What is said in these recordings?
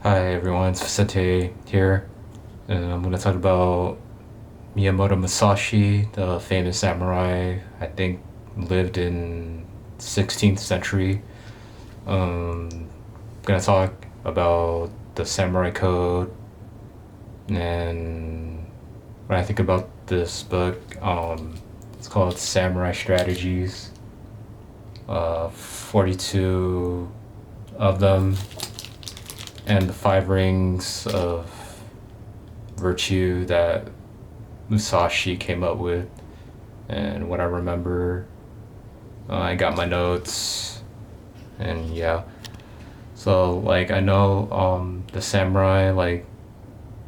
Hi everyone, it's Sate here, and I'm going to talk about Miyamoto Musashi, the famous samurai. I think lived in 16th century. I'm going to talk about the samurai code, and when I think about this book, it's called Samurai Strategies. 42 of them, and the five rings of virtue that Musashi came up with. And what I remember, I got my notes, and yeah. So like I know the samurai, like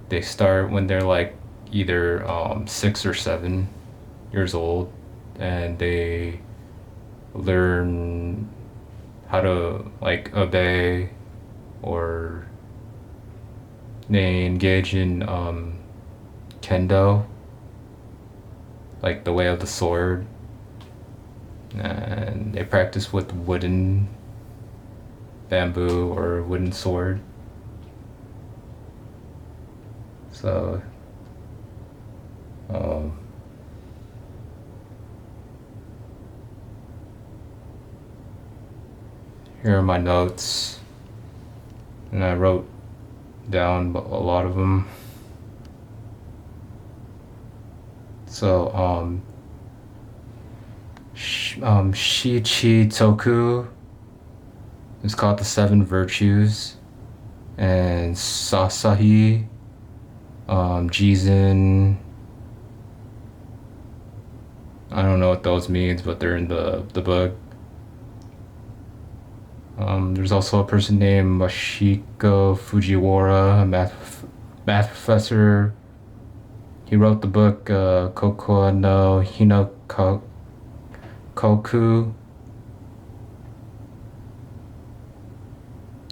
they start when they're like either 6 or 7 years old, and they learn how to like obey, or they engage in kendo, like the way of the sword, and they practice with wooden bamboo or wooden sword. So um, here are my notes, and I wrote down a lot of them. So Shichi Toku is called the Seven Virtues, and Sasahi, Jizen. I don't know what those means, but they're in the book. There's also a person named Mashiko Fujiwara, a math professor. He wrote the book Koko no Koku,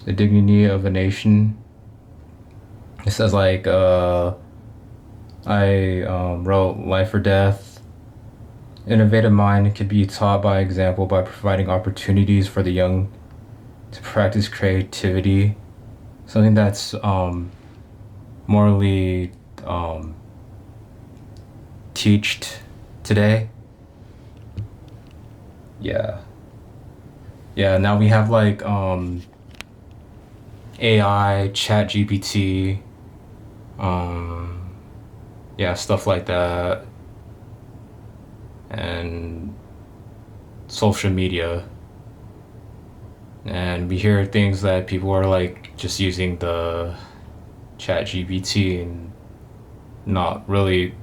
The Dignity of a Nation. It says like I wrote Life or Death. Innovative mind can be taught by example by providing opportunities for the young to practice creativity, something that's morally um, teached today. Yeah, yeah. Now we have like AI, Chat GPT, um, yeah, stuff like that, and social media. And we hear things that people are like just using the Chat GPT and not really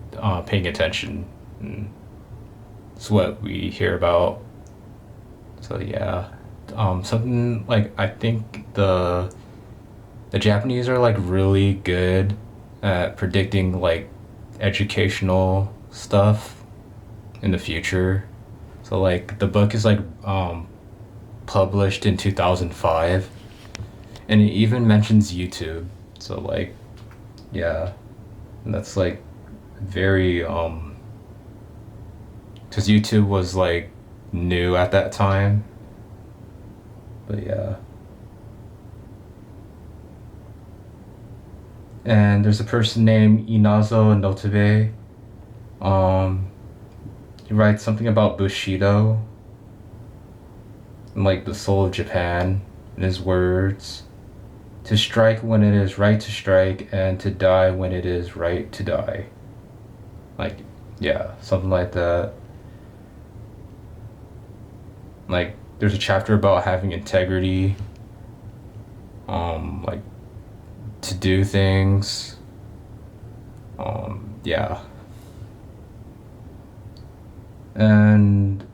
paying attention. And it's what we hear about. So yeah, something like I think the Japanese are like really good at predicting like educational stuff in the future. So like the book is like published in 2005, and it even mentions YouTube. So like yeah, and that's like very because YouTube was like new at that time. But yeah. And there's a person named Inazo Notabe. Um, he writes something about Bushido and like the soul of Japan in his words. To strike when it is right to strike, and to die when it is right to die. Like, yeah, something like that. Like, there's a chapter about having integrity, like to do things. Yeah. And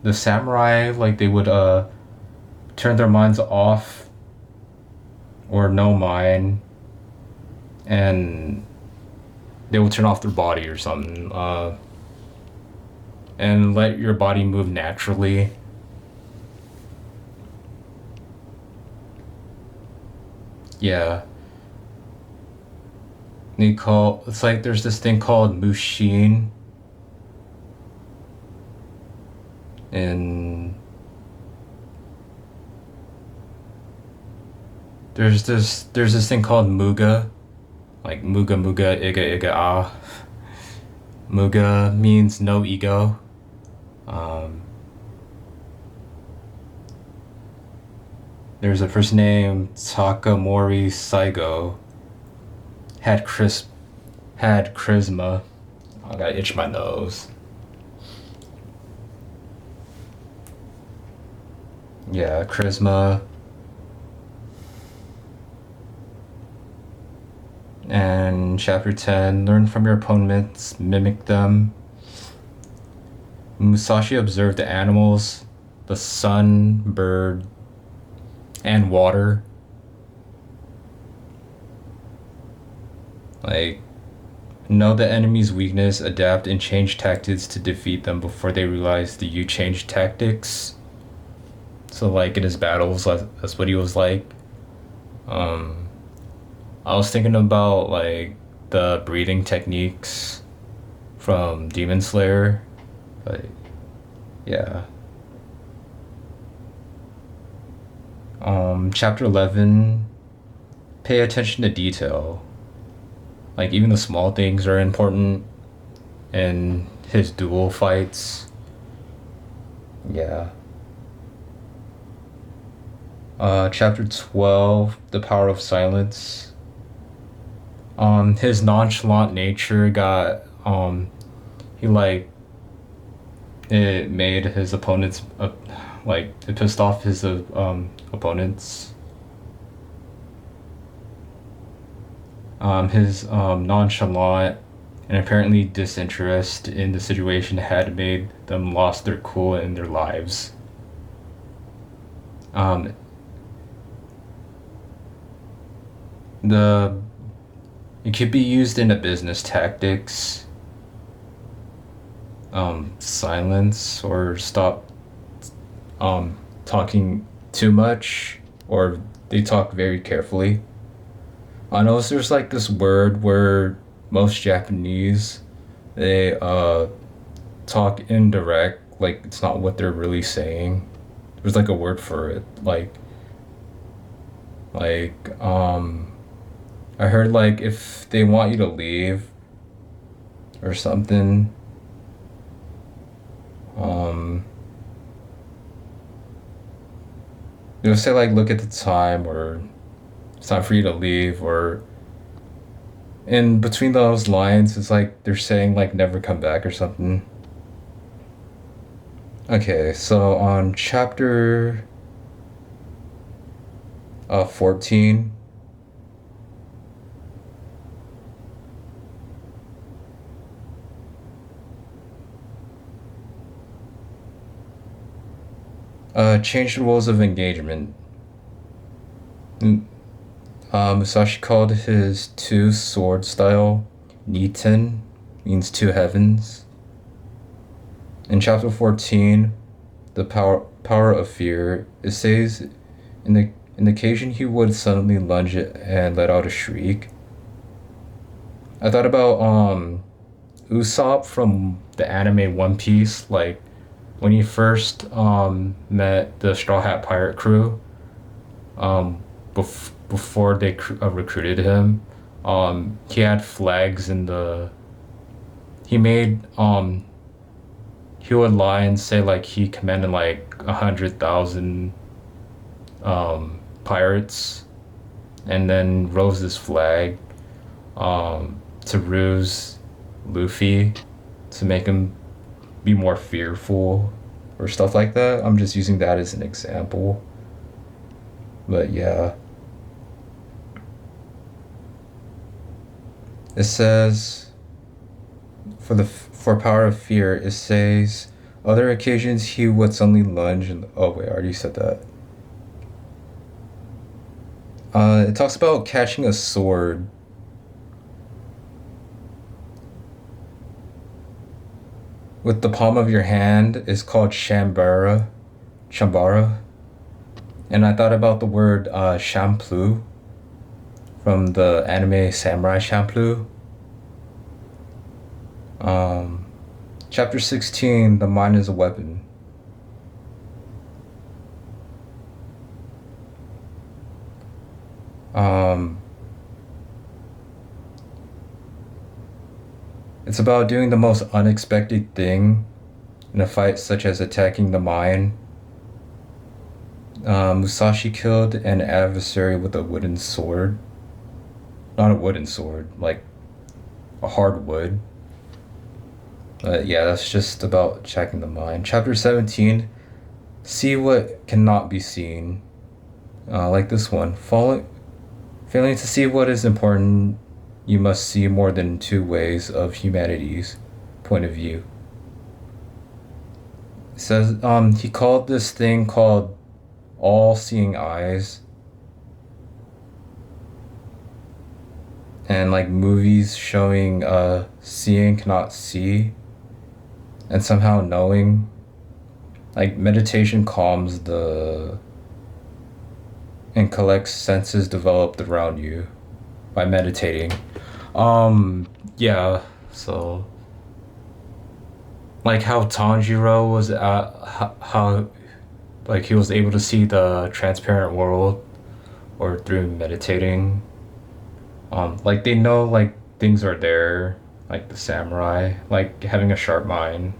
the samurai, like they would turn their minds off or no mind, and they will turn off their body or something, and let your body move naturally. Yeah. They call it's like there's this thing called mushin, and there's this thing called Muga, like Muga Muga Iga Iga Ah. Muga means no ego. Um, there's a person named Takamori Saigo had charisma. I gotta itch my nose. Yeah, charisma. And chapter 10, learn from your opponents, mimic them. Musashi observed the animals, the sun, bird, and water. Like, know the enemy's weakness, adapt and change tactics to defeat them before they realize that you change tactics. So, like, in his battles, that's what he was like. Um, I was thinking about, like, the breathing techniques from Demon Slayer. But, yeah. Chapter 11, pay attention to detail. Like, even the small things are important in his duel fights. Yeah. Chapter 12, the power of silence. His nonchalant nature got, he, like, it made his opponents, like, it pissed off his, opponents. His nonchalant and apparently disinterest in the situation had made them lost their cool in their lives. Um, the it could be used in a business tactics. Silence or stop talking too much, or they talk very carefully. I know there's like this word where most Japanese they talk indirect, like it's not what they're really saying. There's like a word for it, like I heard like if they want you to leave or something, um they'll say like look at the time, or it's time for you to leave, or in between those lines it's like they're saying like never come back or something. Okay, so on chapter 14, change the rules of engagement. Musashi called his two sword style Niten, means two heavens. In chapter 14, the power of fear, it says in the occasion he would suddenly lunge and let out a shriek. I thought about Usopp from the anime One Piece, like when he first met the Straw Hat Pirate crew, before they recruited him, he had flags in the. He made he would lie and say like he commanded like 100,000 pirates, and then rose this flag to ruse Luffy to make him be more fearful or stuff like that. I'm just using that as an example. But yeah. It says for power of fear, it says other occasions he would suddenly lunge and oh wait, I already said that. It talks about catching a sword. With the palm of your hand is called chambara. And I thought about the word Champloo from the anime Samurai Champloo. Chapter 16, the mind is a weapon. Um, it's about doing the most unexpected thing in a fight, such as attacking the mine. Musashi killed an adversary with a wooden sword. Not a wooden sword, like a hard wood. But yeah, that's just about checking the mind. Chapter 17, see what cannot be seen. Like this one. Failing to see what is important, you must see more than two ways of humanity's point of view. It says he called this thing called all-seeing eyes. And like movies showing seeing cannot see and somehow knowing. Like meditation calms the and collects senses developed around you by meditating. Yeah, so like how Tanjiro was how like he was able to see the transparent world or through meditating. Like they know like things are there, like the samurai, like having a sharp mind.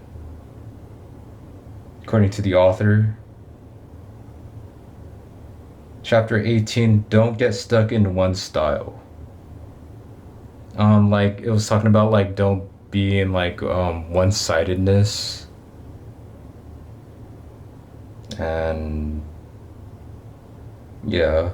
According to the author. Chapter 18, don't get stuck in one style. Like it was talking about like don't be in like one-sidedness. And yeah.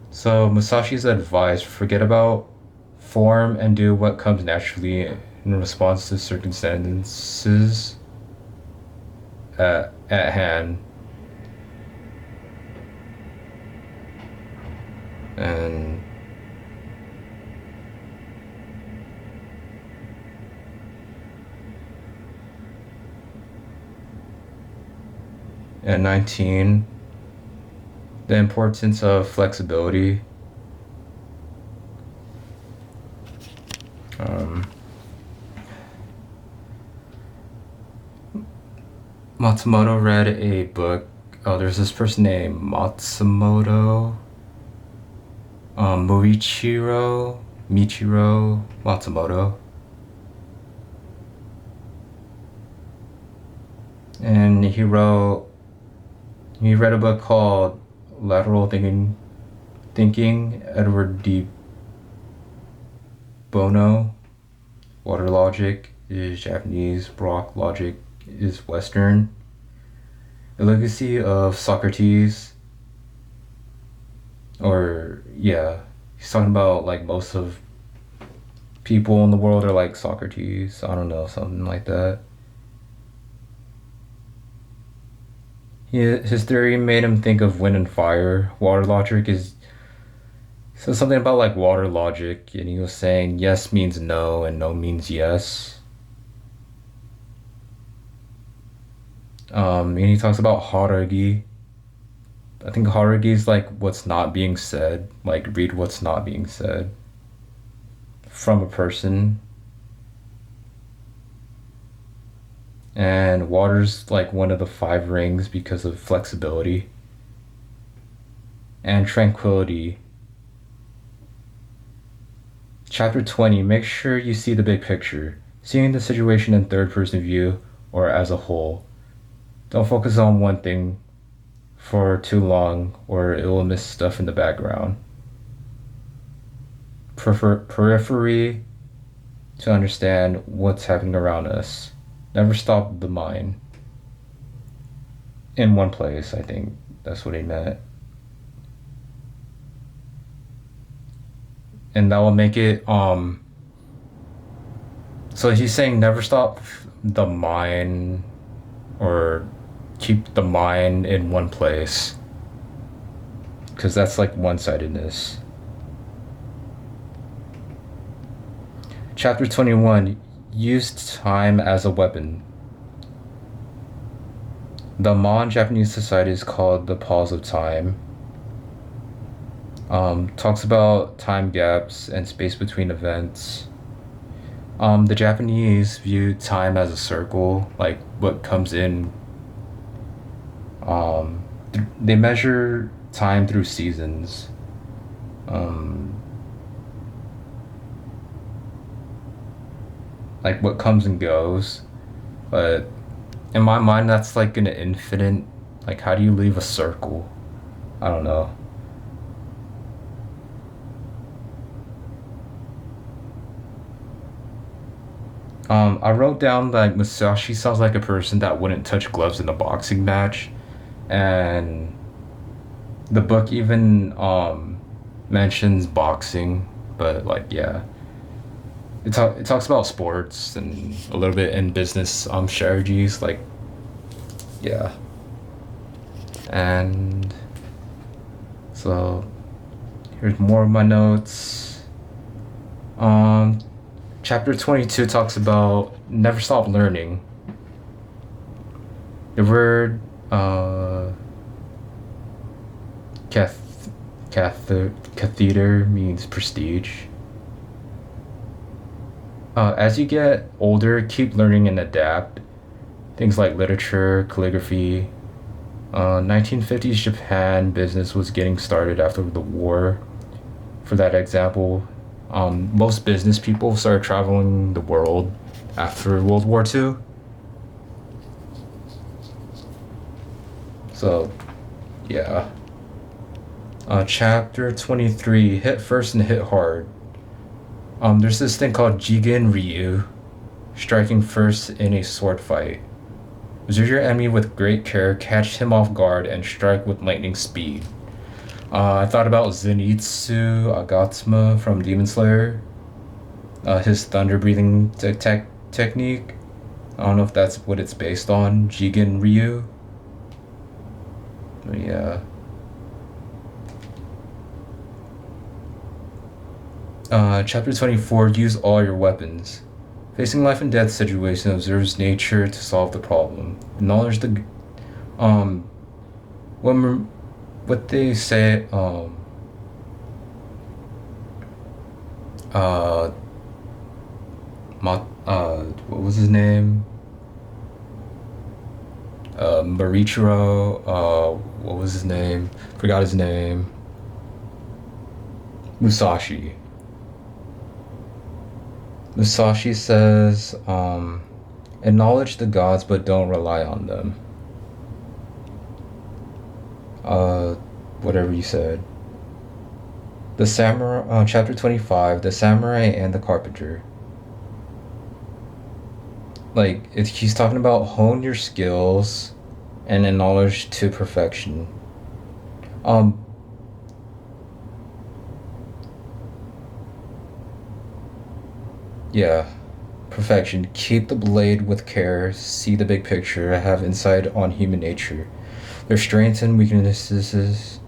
So Musashi's advice, forget about form and do what comes naturally in response to circumstances at hand. And at 19, the importance of flexibility. Matsumoto read a book. Oh, there's this person named Matsumoto. Michiro Matsumoto. And he read a book called Lateral Thinking, Edward D. Bono. Water logic is Japanese, rock logic is Western. A legacy of Socrates. Or, yeah, he's talking about like most of people in the world are like Socrates. I don't know, something like that. His theory made him think of wind and fire. Water logic is so something about like water logic, and he was saying yes means no and no means yes. And he talks about harugi. I think harugi is like what's not being said. Like read what's not being said from a person. And water's like one of the 5 rings because of flexibility and tranquility. Chapter 20, make sure you see the big picture. Seeing the situation in third person view or as a whole. Don't focus on one thing for too long or it will miss stuff in the background. Periphery to understand what's happening around us. Never stop the mind in one place. I think that's what he meant. And that will make it so he's saying never stop the mind or keep the mind in one place, because that's like one-sidedness. Chapter 21, use time as a weapon. The Mon Japanese society is called the pause of time. Talks about time gaps and space between events. The Japanese view time as a circle, like what comes in they measure time through seasons. Um, like what comes and goes. But in my mind, that's like an infinite. Like, how do you leave a circle? I don't know. I wrote down that Musashi sounds like a person that wouldn't touch gloves in a boxing match, and the book even mentions boxing, but like yeah, it talks about sports and a little bit in business strategies, like yeah, and so here's more of my notes. Um, Chapter 22 talks about never stop learning. The word cath- catheter means prestige. As you get older, keep learning and adapt. Things like literature, calligraphy. 1950s Japan business was getting started after the war. For that example, most business people started traveling the world after World War II. So, yeah. Chapter 23, hit first and hit hard. There's this thing called Jigen Ryu, striking first in a sword fight. Observe your enemy with great care, catch him off guard, and strike with lightning speed. I thought about Zenitsu Agatsuma from Demon Slayer. His thunder breathing technique. I don't know if that's what it's based on. Jigen Ryu. But yeah. Chapter 24, use all your weapons. Facing life and death situation observes nature to solve the problem. Acknowledge the um when what they say uh what was his name? Marichiro, what was his name? Forgot his name. Musashi. Musashi says, acknowledge the gods but don't rely on them. Whatever you said. The samurai, chapter 25, the samurai and the carpenter. Like, he's talking about hone your skills and acknowledge to perfection. Um, yeah, perfection. Keep the blade with care, see the big picture, have insight on human nature, their strengths and weaknesses,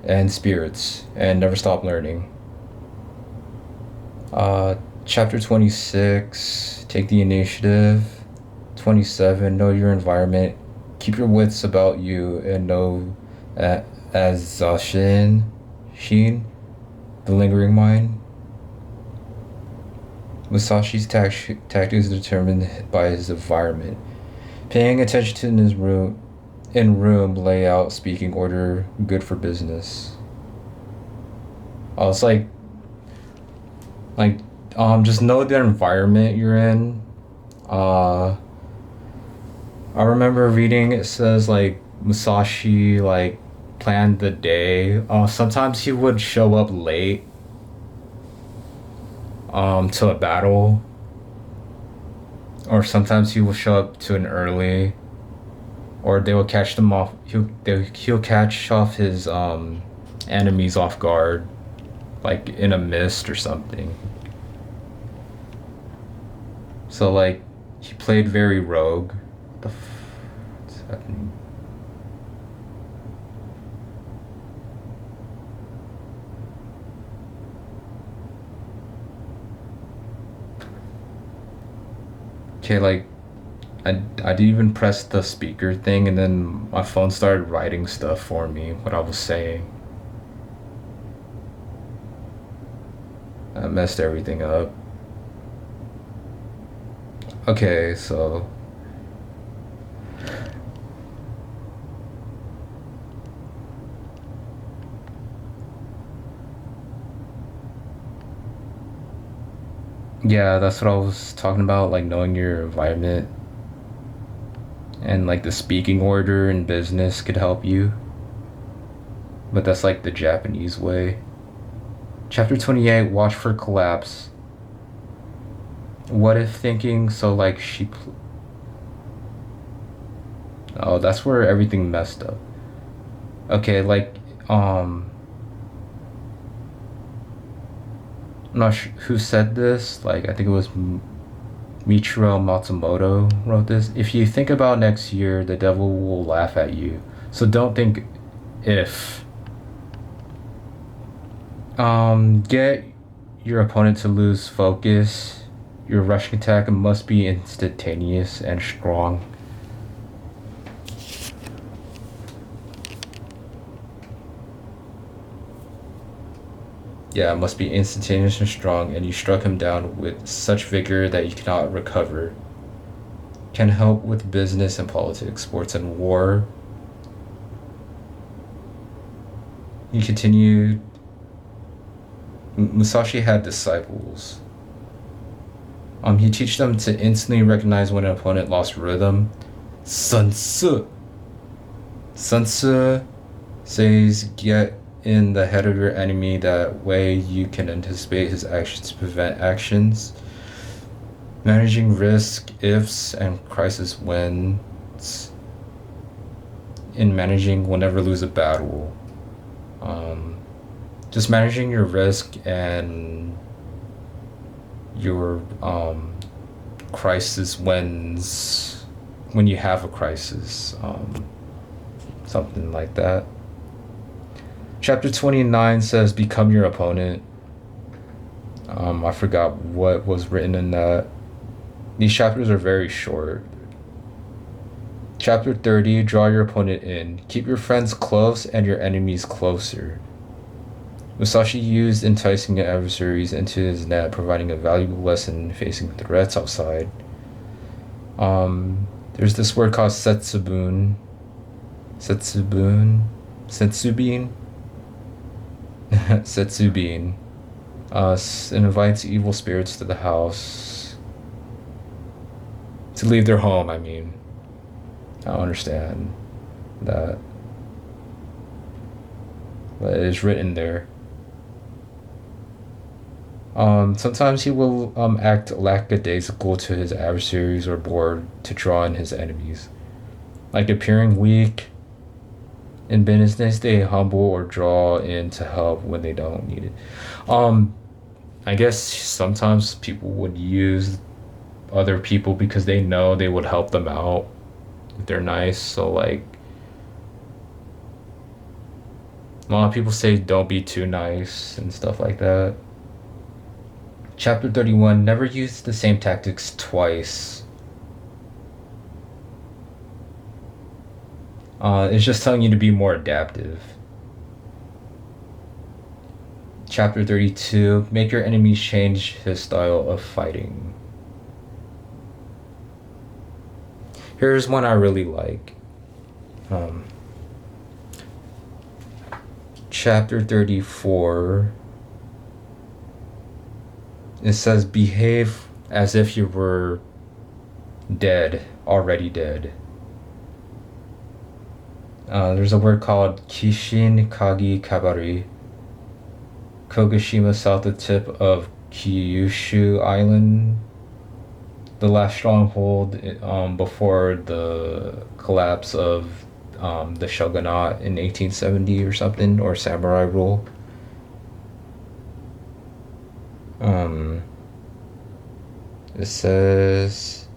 and spirits, and never stop learning. Chapter 26, take the initiative. 27, know your environment. Keep your wits about you and know as Sheen, the lingering mind. Musashi's tactics are determined by his environment. Paying attention to his room layout, speaking order, good for business. Oh, it's like just know the environment you're in. I remember reading it says like Musashi like planned the day. Sometimes he would show up late to a battle, or sometimes he will show up to an early, or they will catch them off. He'll catch off his enemies off guard, like in a mist or something. So like he played very rogue. What's happening? Okay, like I didn't even press the speaker thing, and then my phone started writing stuff for me what I was saying. I messed everything up. Okay, so Yeah, that's what I was talking about, like knowing your environment and like the speaking order in business could help you. But that's like the Japanese way. Chapter 28, watch for collapse. What if thinking, so like oh, that's where everything messed up. Okay, like, um, I'm not sure who said this. Like, I think it was Michiro Matsumoto wrote this. If you think about next year, the devil will laugh at you. So don't think if. Get your opponent to lose focus. Your rushing attack must be instantaneous and strong. Yeah, it must be instantaneous and strong, and you struck him down with such vigor that you cannot recover. Can help with business and politics, sports and war. He continued. Musashi had disciples. He teach them to instantly recognize when an opponent lost rhythm. Sun Tzu. Sun Tzu says, get in the head of your enemy. That way you can anticipate his actions to prevent actions. Managing risk, ifs, and crisis wins. In managing, we'll never lose a battle. Just managing your risk and your crisis wins when you have a crisis. Something like that. Chapter 29 says, become your opponent. I forgot what was written in that. These chapters are very short. Chapter 30, draw your opponent in. Keep your friends close and your enemies closer. Musashi used enticing adversaries into his net, providing a valuable lesson facing threats outside. There's this word called setsubun. Setsubun? Setsubin? Setsubin. It invites evil spirits to the house. To leave their home, I mean. I don't understand that. But it is written there. Sometimes he will act lackadaisical to his adversaries or bored to draw in his enemies. Like appearing weak in business, they humble or draw in to help when they don't need it. I guess sometimes people would use other people because they know they would help them out if they're nice. So like a lot of people say don't be too nice and stuff like that. Chapter 31, never use the same tactics twice. It's just telling you to be more adaptive. Chapter 32, make your enemies change his style of fighting. Here's one I really like. Chapter 34. It says, behave as if you were dead, already dead. There's a word called Kishin Kagi Kabari. Kogushima, south the tip of Kyushu Island. The last stronghold before the collapse of the shogunate in 1870 or something, or samurai rule. It says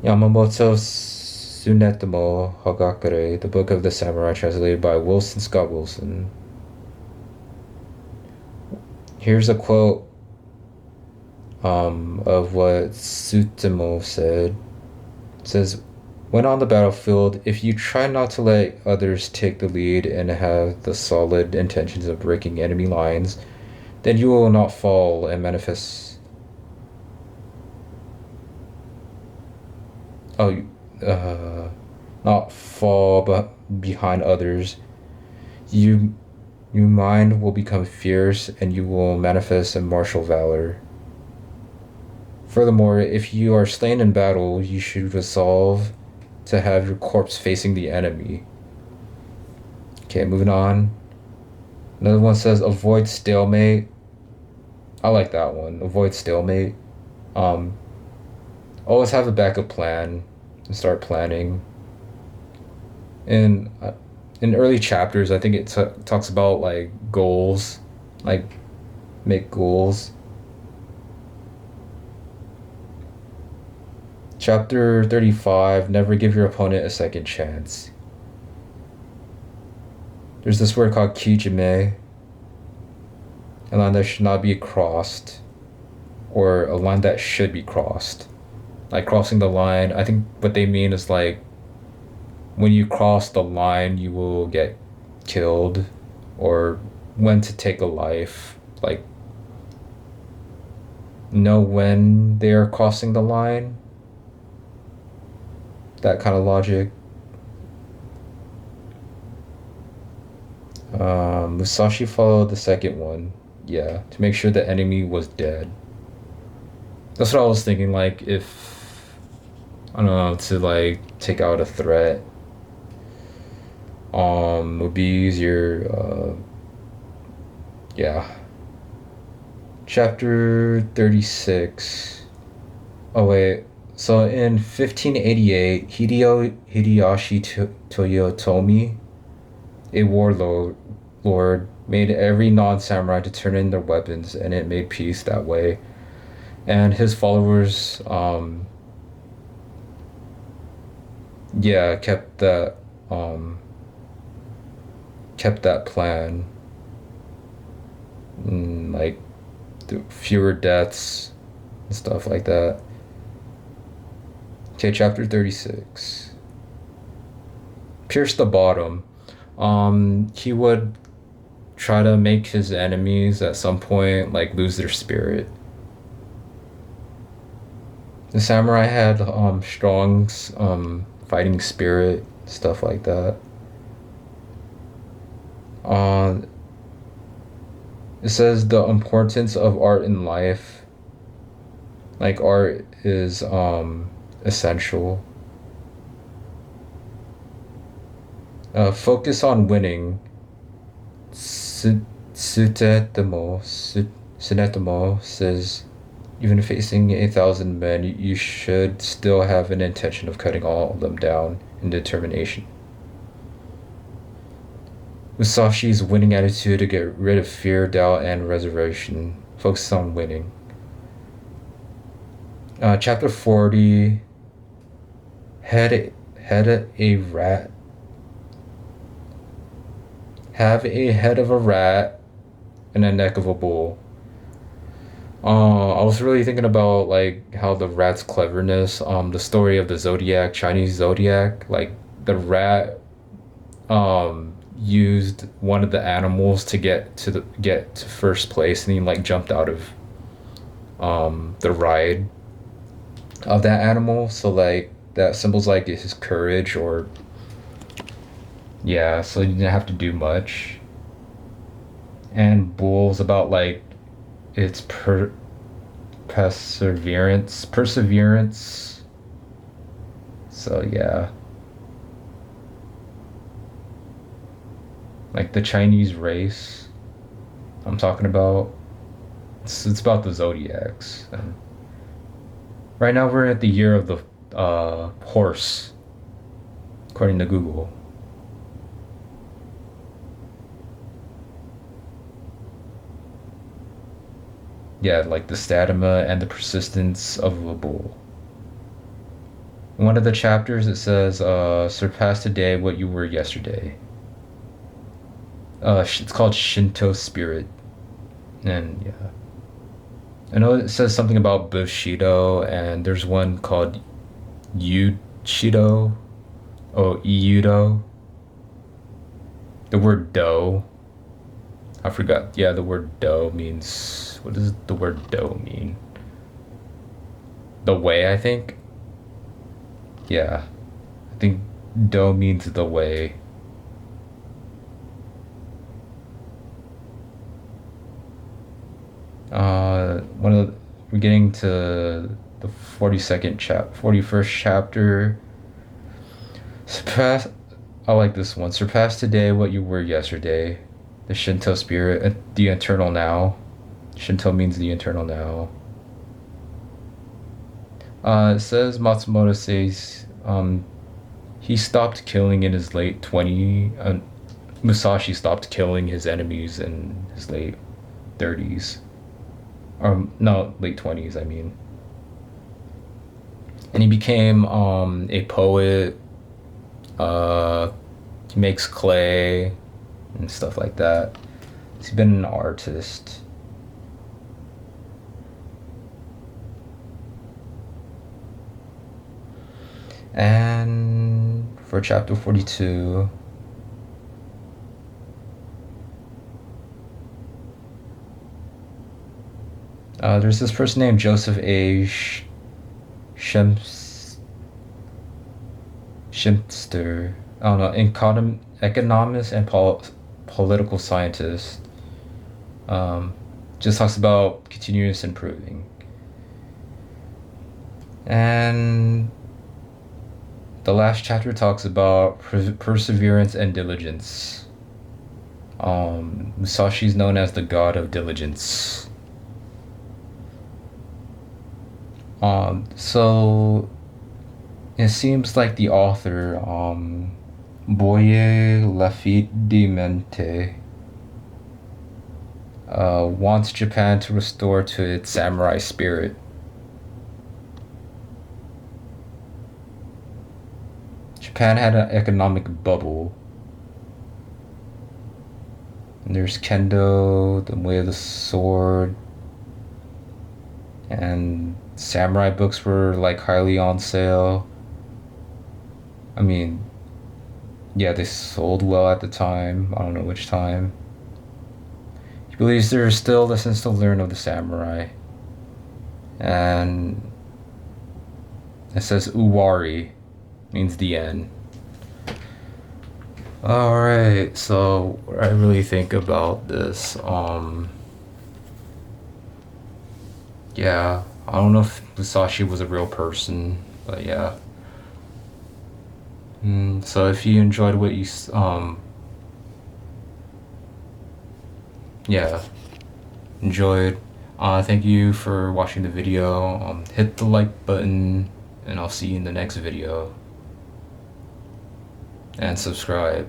Yamamoto Tsunetomo Hagakure, the Book of the Samurai, translated by Wilson Scott Wilson. Here's a quote of what Tsutomu said. It says, when on the battlefield, if you try not to let others take the lead and have the solid intentions of breaking enemy lines, then you will not fall and manifest. Not fall but behind others. Your mind will become fierce and you will manifest in martial valor. Furthermore, if you are slain in battle, you should resolve to have your corpse facing the enemy. Okay, moving on. Another one says avoid stalemate. I like that one. Avoid stalemate. Um, always have a backup plan and start planning. In in early chapters, I think it talks about like goals, like make goals. Chapter 35, never give your opponent a second chance. There's this word called kijime, a line that should not be crossed, or a line that should be crossed. Like crossing the line, I think what they mean is like when you cross the line, you will get killed, or when to take a life. Like, know when they are crossing the line. That kind of logic. Musashi followed the second one. Yeah, to make sure the enemy was dead. That's what I was thinking. Like, if I don't know, to like take out a threat, would be easier. Yeah. Chapter 36. Oh wait. So in 1588, Hideyoshi Toyotomi, a warlord, made every non-samurai to turn in their weapons, and it made peace that way. And his followers, yeah, kept that plan. Like, fewer deaths and stuff like that. Okay, chapter 36. Pierce the bottom. He would try to make his enemies at some point like lose their spirit. The samurai had strong fighting spirit, stuff like that. It says the importance of art in life. Like, art is essential. Focus on winning. Tsutetamo says, even facing 1,000 men, you should still have an intention of cutting all of them down in determination. Musashi's winning attitude to get rid of fear, doubt, and reservation. Focus on winning. Chapter 40. Had a rat. Have a head of a rat and a neck of a bull. I was really thinking about like how the rat's cleverness, the story of the zodiac, Chinese zodiac, like the rat used one of the animals to get to first place, and he like jumped out of the ride of that animal, so like that symbols like his courage, or yeah, so you didn't have to do much. And bull's about like its perseverance. So yeah, like the Chinese race I'm talking about, it's about the zodiacs. And right now we're at the year of the horse, according to Google. Yeah, like the stamina and the persistence of a bull. In one of the chapters it says, surpass today what you were yesterday. It's called Shinto spirit. And yeah. I know it says something about Bushido, and there's one called Shido, or Iyudo. The word do. I forgot. Yeah, the word do means. What does the word do mean? The way, I think. Yeah. I think do means the way. We're getting to the 41st chapter. Surpass. I like this one. Surpass today what you were yesterday. The Shinto spirit, the eternal now. Shinto means the eternal now. It says Matsumoto says he stopped killing in his late 20. Musashi stopped killing his enemies in his late 30s. No, late 20s, I mean. And he became a poet. He makes clay and stuff like that. He's been an artist. And for chapter 42, there's this person named Joseph A. Shimster. I don't know, economist and political scientist. Just talks about continuous improving. And the last chapter talks about perseverance and diligence. Musashi is known as the god of diligence. So it seems like the author, Boye Lafayette Mente, wants Japan to restore to its samurai spirit. Japan had an economic bubble. And there's Kendo, the way of the sword, and samurai books were like highly on sale. I mean, yeah, they sold well at the time. I don't know which time. He believes there are still lessons to learn of the samurai. And it says Uwari means the end. Alright, so what I really think about this, yeah, I don't know if Musashi was a real person, but yeah. So if you enjoyed what you, yeah, enjoyed, thank you for watching the video. Hit the like button, and I'll see you in the next video. And subscribe.